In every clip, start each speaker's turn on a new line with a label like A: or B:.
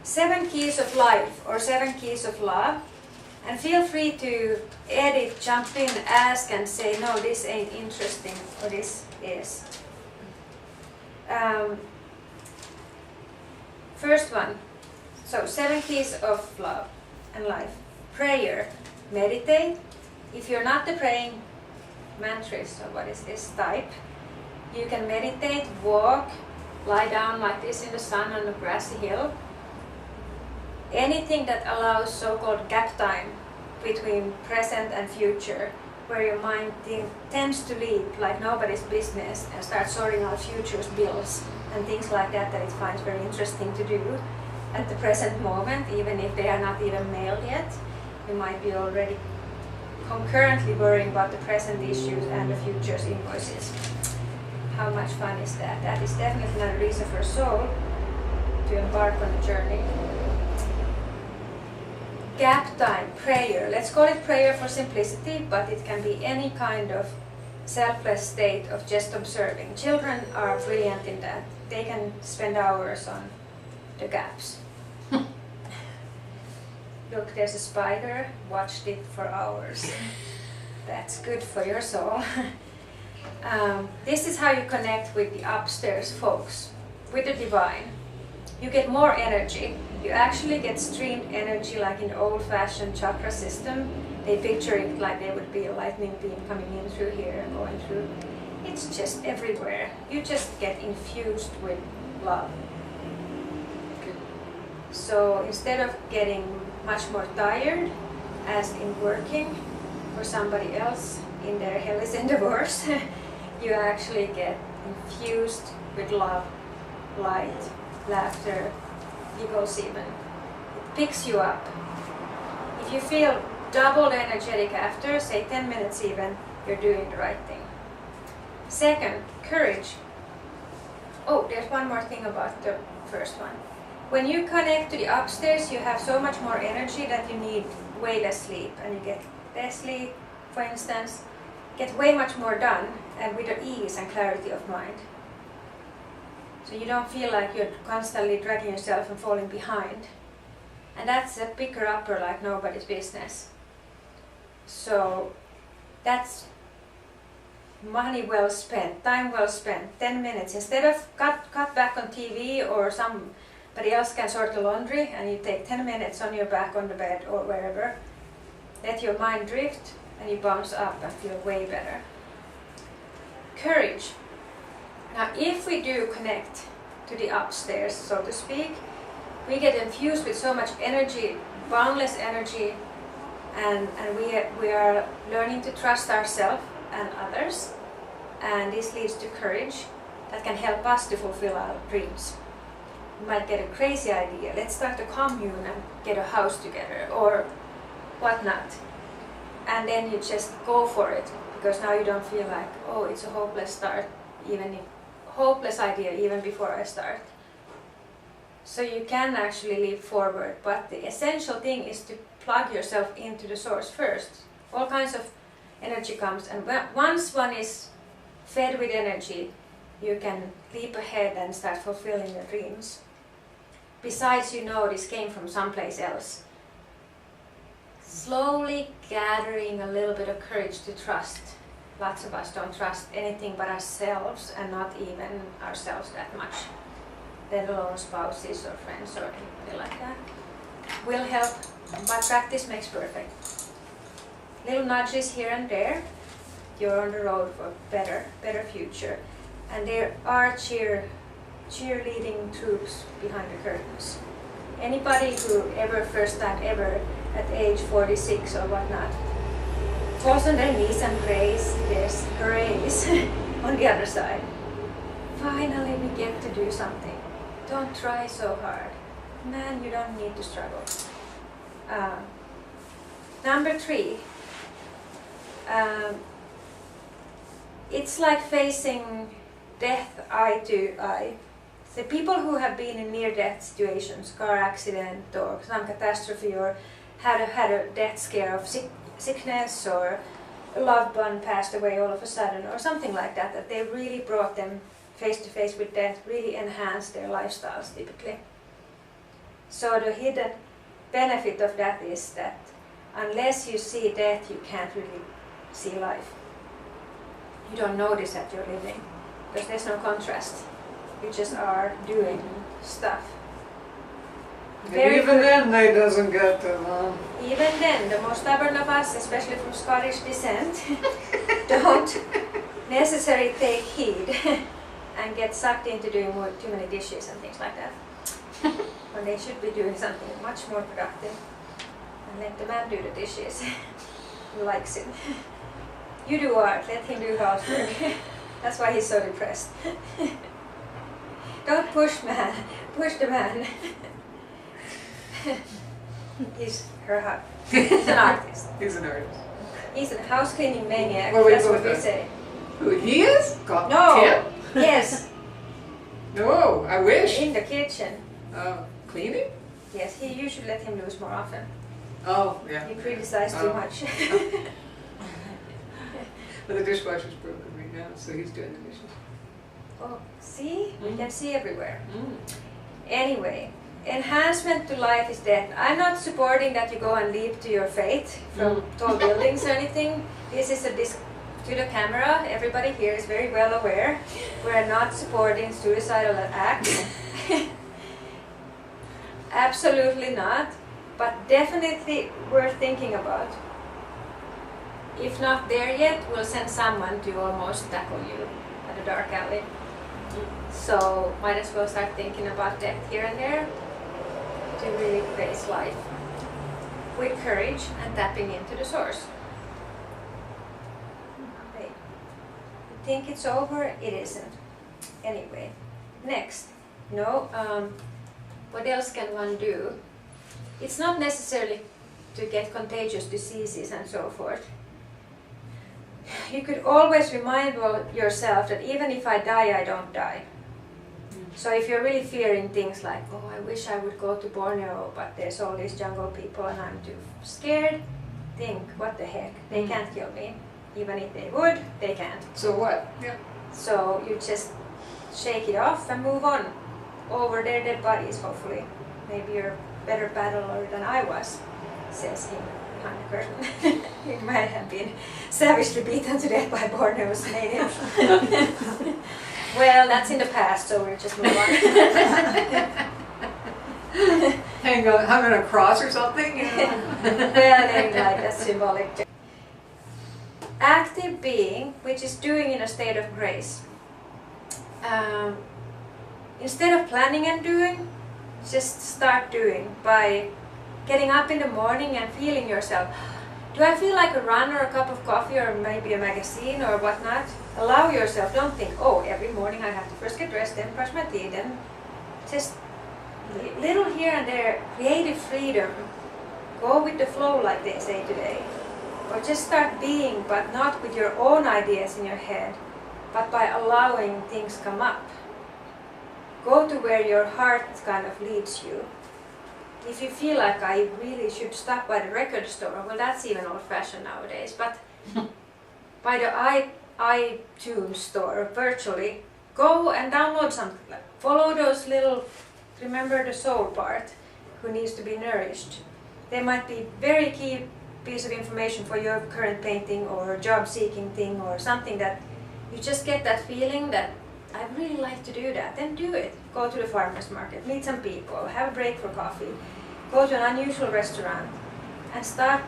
A: 7 keys of life or 7 keys of love. And feel free to edit, jump in, ask and say, no, this ain't interesting, or this is. First one, so 7 keys of love and life. Prayer, meditate. If you're not the praying mantrist, so what is this type, you can meditate, walk, lie down like this in the sun on a grassy hill. Anything that allows so-called gap time between present and future, where your mind tends to leap like nobody's business and start sorting out future's bills and things like that it finds very interesting to do at the present moment, even if they are not even mailed yet. You might be already concurrently worrying about the present issues and the future's invoices. How much fun is that? That is definitely not a reason for a soul to embark on a journey. Gap time, prayer. Let's call it prayer for simplicity, but it can be any kind of selfless state of just observing. Children are brilliant in that. They can spend hours on the gaps. Look, there's a spider. Watched it for hours. That's good for your soul. This is how you connect with the upstairs folks, with the divine. You get more energy. You actually get streamed energy like in the old-fashioned chakra system. They picture it like there would be a lightning beam coming in through here and going through. It's just everywhere. You just get infused with love. So instead of getting much more tired, as in working for somebody else in their hellish endeavors, you actually get infused with love, light, laughter, giggles even. It picks you up. If you feel doubled energetic after, say 10 minutes even, you're doing the right thing. Second, courage. Oh, there's one more thing about the first one. When you connect to the upstairs, you have so much more energy that you need way less sleep. And you get less sleep, for instance, get way much more done and with the ease and clarity of mind. So you don't feel like you're constantly dragging yourself and falling behind. And that's a picker upper like nobody's business. So that's money well spent, time well spent, 10 minutes. Instead of cut back on TV or somebody else can sort the laundry and you take 10 minutes on your back on the bed or wherever, let your mind drift and you bounce up and feel way better. Courage. Now, if we do connect to the upstairs, so to speak, we get infused with so much energy, boundless energy, and we are learning to trust ourselves and others, and this leads to courage that can help us to fulfill our dreams. You might get a crazy idea, let's start a commune and get a house together, or whatnot, and then you just go for it, because now you don't feel like, oh, it's a hopeless start, hopeless idea even before I start. So you can actually leap forward, but the essential thing is to plug yourself into the source first. All kinds of energy comes, and once one is fed with energy, you can leap ahead and start fulfilling your dreams. Besides, you know this came from someplace else. Slowly gathering a little bit of courage to trust. Lots of us don't trust anything but ourselves, and not even ourselves that much. Let alone spouses or friends or anything like that. Will help, but practice makes perfect. Little nudges here and there, you're on the road for a better future. And there are cheerleading troops behind the curtains. Anybody who first time ever at age 46 or whatnot, falls on their knees and prays, there's hoorays on the other side. Finally we get to do something. Don't try so hard. Man, you don't need to struggle. Number 3. It's like facing death eye to eye. The people who have been in near-death situations, car accident or some catastrophe, or had a death scare of sickness, or a loved one passed away all of a sudden, or something like that, that they really brought them face to face with death, really enhanced their lifestyles typically. So the hidden benefit of that is that unless you see death, you can't really see life. You don't notice that you're living because there's no contrast. You just are doing stuff.
B: And even then, they doesn't get them.
A: Even then, the most stubborn of us, especially from Scottish descent, don't necessarily take heed and get sucked into doing too many dishes and things like that. When they should be doing something much more productive. And let the man do the dishes. He likes it. You do art, let him do housework. That's why he's so depressed. Don't push the man. He's an artist.
B: He's an artist.
A: He's a house cleaning maniac,
B: Well,
A: that's what we say.
B: Who, he is? God,
A: No!
B: Tim?
A: Yes,
B: No, I wish.
A: in the kitchen.
B: Cleaning?
A: Yes, you should let him loose more often.
B: Oh, yeah.
A: You criticize too
B: Oh.
A: much.
B: But the dishwasher's broken right now, so he's doing the dishes.
A: Oh, see? We
B: Mm.
A: can see everywhere. Anyway, enhancement to life is death. I'm not supporting that you go and leap to your fate from tall buildings or anything. This is to the camera. Everybody here is very well aware. We're not supporting suicidal acts. Absolutely not. But definitely worth thinking about. If not there yet, we'll send someone to almost tackle you at a dark alley. So might as well start thinking about death here and there to really face life with courage and tapping into the source. Okay. You think it's over? It isn't. Anyway, next. What else can one do? It's not necessarily to get contagious diseases and so forth. You could always remind yourself that even if I die, I don't die. So if you're really fearing things like, oh, I wish I would go to Borneo, but there's all these jungle people and I'm too scared, think, what the heck, they can't kill me. Even if they would, they can't.
B: So what? Yeah.
A: So you just shake it off and move on. Over their dead bodies, hopefully. Maybe you're a better battler than I was, says him behind the curtain. He might have been savagely beaten to death by Borneo's natives. Well, that's in the past, so we'll just move on.
B: Hung on a cross or something? You know?
A: Well, then, like that's symbolic. Active being, which is doing in a state of grace. Instead of planning and doing, just start doing by getting up in the morning and feeling yourself. Do I feel like a run or a cup of coffee or maybe a magazine or whatnot? Allow yourself, don't think, oh, every morning I have to first get dressed, then brush my teeth, then just little here and there, creative freedom. Go with the flow like they say today. Or just start being, but not with your own ideas in your head, but by allowing things come up. Go to where your heart kind of leads you. If you feel like I really should stop by the record store, well, that's even old-fashioned nowadays, but by the iTunes store virtually, go and download something. Follow those little, remember the soul part, who needs to be nourished. They might be very key piece of information for your current painting or job-seeking thing or something that you just get that feeling that I'd really like to do that, then do it. Go to the farmer's market, meet some people, have a break for coffee, go to an unusual restaurant and start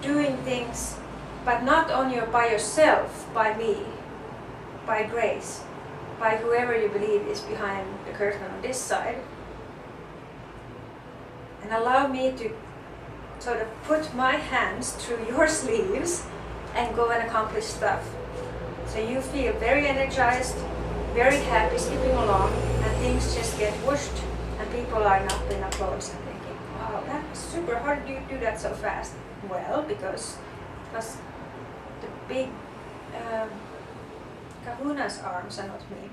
A: doing things, but not by yourself, by me, by Grace, by whoever you believe is behind the curtain on this side. And allow me to sort of put my hands through your sleeves and go and accomplish stuff. So you feel very energized, very happy skipping along, and things just get whooshed and people are not in applause and thinking, wow, that was super, how did you do that so fast? Well, because it was the big Kahuna's arms and not me.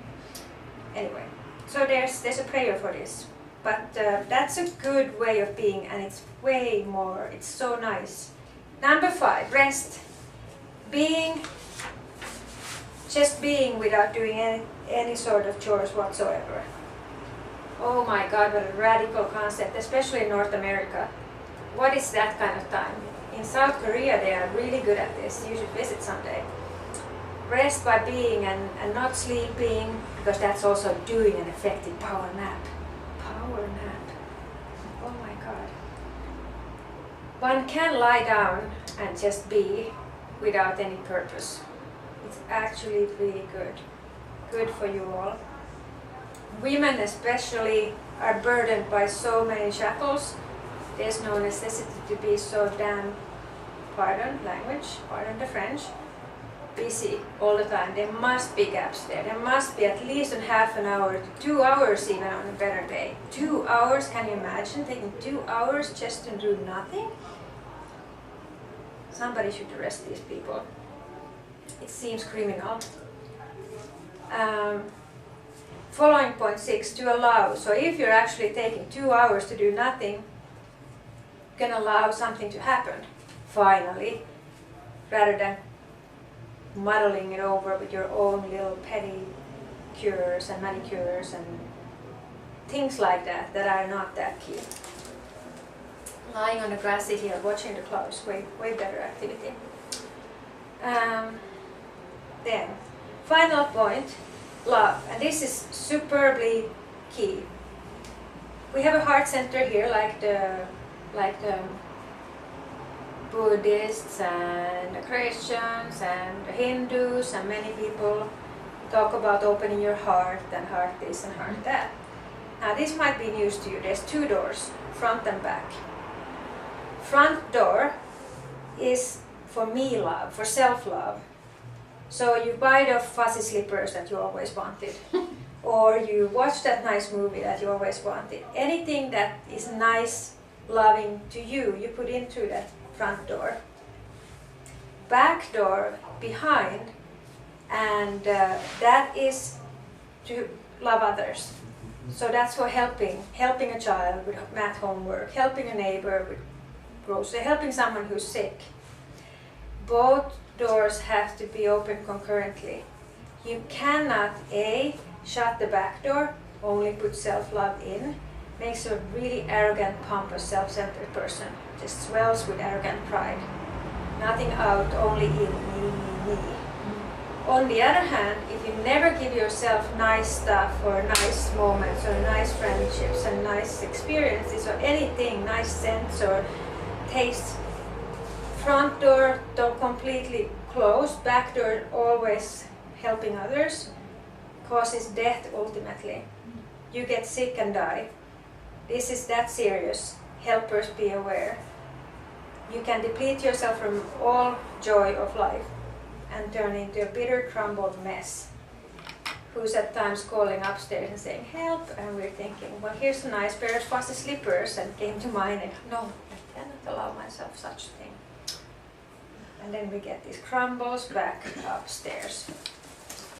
A: Anyway, so there's a prayer for this. But that's a good way of being, and it's way more, it's so nice. Number 5, rest. Being, just being without doing any sort of chores whatsoever. Oh my God, what a radical concept, especially in North America. What is that kind of time? In South Korea they are really good at this. You should visit someday. Rest by being and not sleeping, because that's also doing an effective power nap. Power nap. Oh my God. One can lie down and just be without any purpose. It's actually really good. Good for you all. Women especially are burdened by so many shackles. There's no necessity to be so damn, pardon language, pardon the French, busy all the time. There must be gaps there. There must be at least a half an hour to 2 hours even on a better day. 2 hours, can you imagine taking 2 hours just to do nothing? Somebody should arrest these people. It seems criminal. Following point 6, to allow. So if you're actually taking 2 hours to do nothing, you can allow something to happen, finally, rather than muddling it over with your own little petty cures and manicures and things like that are not that key. Lying on the grassy hill, watching the clouds, way better activity. Then, final point, love, and this is superbly key. We have a heart center here, like the Buddhists and the Christians and the Hindus, and many people talk about opening your heart and heart this and heart that. Now this might be news to you. There's 2 doors, front and back. Front door is for me love, for self-love. So you buy the fuzzy slippers that you always wanted, or you watch that nice movie that you always wanted. Anything that is nice, loving to you, you put into that front door. Back door behind, and that is to love others. So that's for helping a child with math homework, helping a neighbor with grocery, helping someone who's sick. Both doors have to be open concurrently. You cannot shut the back door, only put self-love in. Makes a really arrogant, pompous, self-centered person. Just swells with arrogant pride. Nothing out, only in, me. On the other hand, if you never give yourself nice stuff or nice moments or nice friendships and nice experiences or anything, nice scents or taste, front door don't completely close, back door always helping others, causes death ultimately. You get sick and die. This is that serious. Helpers, be aware. You can deplete yourself from all joy of life and turn into a bitter, crumbled mess, who's at times calling upstairs and saying, help, and we're thinking, well, here's a nice pair of fuzzy slippers, and came to mind, and no, I cannot allow myself such a thing. And then we get these crumbles back upstairs.